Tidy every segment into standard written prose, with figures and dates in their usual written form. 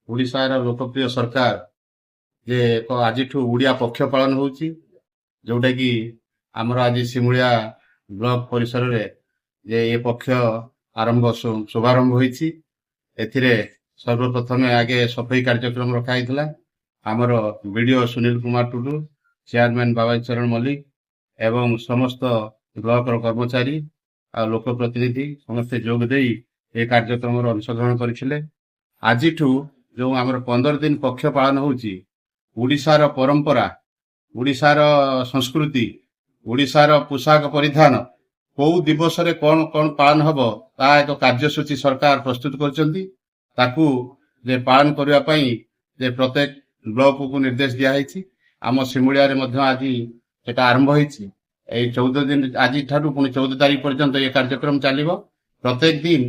ଓଡ଼ିଶାର ଲୋକପ୍ରିୟ ସରକାର ଯେ ଏକ ଆଜିଠୁ ଓଡ଼ିଆ ପକ୍ଷ ପାଳନ ହେଉଛି, ଯୋଉଟାକି ଆମର ଆଜି ସିମୁଳିଆ ବ୍ଲକ ପରିସରରେ ଯେ ଏ ପକ୍ଷ ଶୁଭାରମ୍ଭ ହୋଇଛି। ଏଥିରେ ସର୍ବପ୍ରଥମେ ଆଗେ ସଫେଇ କାର୍ଯ୍ୟକ୍ରମ ରଖାଯାଇଥିଲା। ଆମର ବିଡିଓ ସୁନୀଲ କୁମାର ଟୁଡୁ, ଚେୟାରମ୍ୟାନ ବାବାଚରଣ ମଲ୍ଲିକ ଏବଂ ସମସ୍ତ ବ୍ଲକର କର୍ମଚାରୀ ଆଉ ଲୋକପ୍ରତିନିଧି ସମସ୍ତେ ଯୋଗ ଦେଇ ଏ କାର୍ଯ୍ୟକ୍ରମରେ ଅଂଶଗ୍ରହଣ କରିଥିଲେ। ଆଜିଠୁ ଯୋଉ ଆମର 15 ଦିନ ପକ୍ଷ ପାଳନ ହେଉଛି, ଓଡ଼ିଶାର ପରମ୍ପରା, ଓଡ଼ିଶାର ସଂସ୍କୃତି, ଓଡ଼ିଶାର ପୋଷାକ ପରିଧାନ, କୋଉ ଦିବସରେ କଣ କଣ ପାଳନ ହବ ତାହା ଏକ କାର୍ଯ୍ୟସୂଚୀ ସରକାର ପ୍ରସ୍ତୁତ କରିଛନ୍ତି। ତାକୁ ଯେ ପାଳନ କରିବା ପାଇଁ ଯେ ପ୍ରତ୍ୟେକ ବ୍ଲକକୁ ନିର୍ଦ୍ଦେଶ ଦିଆଯାଇଛି। ଆମ ସିମୁଳିଆରେ ମଧ୍ୟ ଆଜି ସେଟା ଆରମ୍ଭ ହୋଇଛି। ଏଇ 14 ଦିନ ଆଜିଠାରୁ ପୁଣି 14 ତାରିଖ ପର୍ଯ୍ୟନ୍ତ ଏ କାର୍ଯ୍ୟକ୍ରମ ଚାଲିବ। ପ୍ରତ୍ୟେକ ଦିନ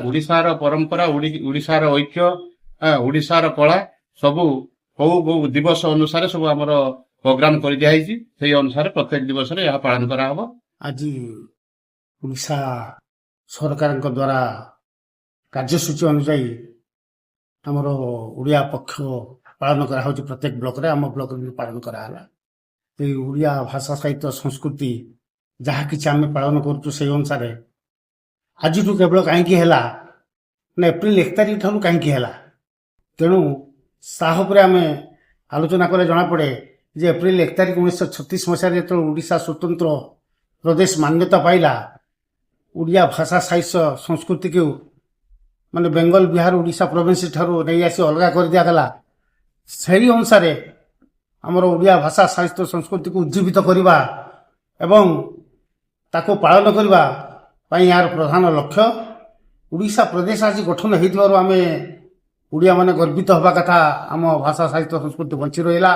ଓଡ଼ିଶାର ପରମ୍ପରା, ଓଡ଼ିଶାର ଐକ୍ୟ, ଓଡ଼ିଶାର କଳା ସବୁ କୋଉ କୋଉ ଦିବସ ଅନୁସାରେ ସବୁ ଆମର ପ୍ରୋଗ୍ରାମ କରିଦିଆଯାଇଛି। ସେଇ ଅନୁସାରେ ପ୍ରତ୍ୟେକ ଦିବସରେ ଏହା ପାଳନ କରାହବ। ଆଜି ଓଡ଼ିଶା ସରକାରଙ୍କ ଦ୍ୱାରା କାର୍ଯ୍ୟସୂଚୀ ଅନୁଯାୟୀ ଆମର ଓଡ଼ିଆ ପକ୍ଷ ପାଳନ କରାହେଉଛି। ପ୍ରତ୍ୟେକ ବ୍ଲକରେ, ଆମ ବ୍ଲକରେ ବି ପାଳନ କରାହେଲା। ଏଇ ଓଡ଼ିଆ ଭାଷା ସାହିତ୍ୟ ସଂସ୍କୃତି ଯାହା କିଛି ଆମେ ପାଳନ କରୁଛୁ ସେଇ ଅନୁସାରେ ଆଜିଠୁ କେବଳ କାହିଁକି ହେଲା ନା ଏପ୍ରିଲ 1 ତାରିଖ ଠାରୁ କାହିଁକି ହେଲା, ତେଣୁ ତାହା ଉପରେ ଆମେ ଆଲୋଚନା କଲେ ଜଣାପଡ଼େ ଯେ ଏପ୍ରିଲ 1 ତାରିଖ 1936 ମସିହାରେ ଯେତେବେଳେ ଓଡ଼ିଶା ସ୍ୱତନ୍ତ୍ର ପ୍ରଦେଶ ମାନ୍ୟତା ପାଇଲା, ଓଡ଼ିଆ ଭାଷା ସାହିତ୍ୟ ସଂସ୍କୃତିକୁ ମାନେ ବେଙ୍ଗଲ, ବିହାର, ଓଡ଼ିଶା ପ୍ରୋଭିନ୍ସ ଠାରୁ ନେଇ ଆସି ଅଲଗା କରିଦିଆଗଲା। ସେହି ଅନୁସାରେ ଆମର ଓଡ଼ିଆ ଭାଷା ସାହିତ୍ୟ ସଂସ୍କୃତିକୁ ଉଜ୍ଜୀବିତ କରିବା ଏବଂ ତାକୁ ପାଳନ କରିବା ପାଇଁ ଏହାର ପ୍ରଧାନ ଲକ୍ଷ୍ୟ। ଓଡ଼ିଶା ପ୍ରଦେଶ ଆଜି ଗଠନ ହୋଇଥିବାରୁ ଆମେ ଓଡ଼ିଆମାନେ ଗର୍ବିତ ହେବା କଥା। ଆମ ଭାଷା ସାହିତ୍ୟ ସଂସ୍କୃତି ବଞ୍ଚି ରହିଲା।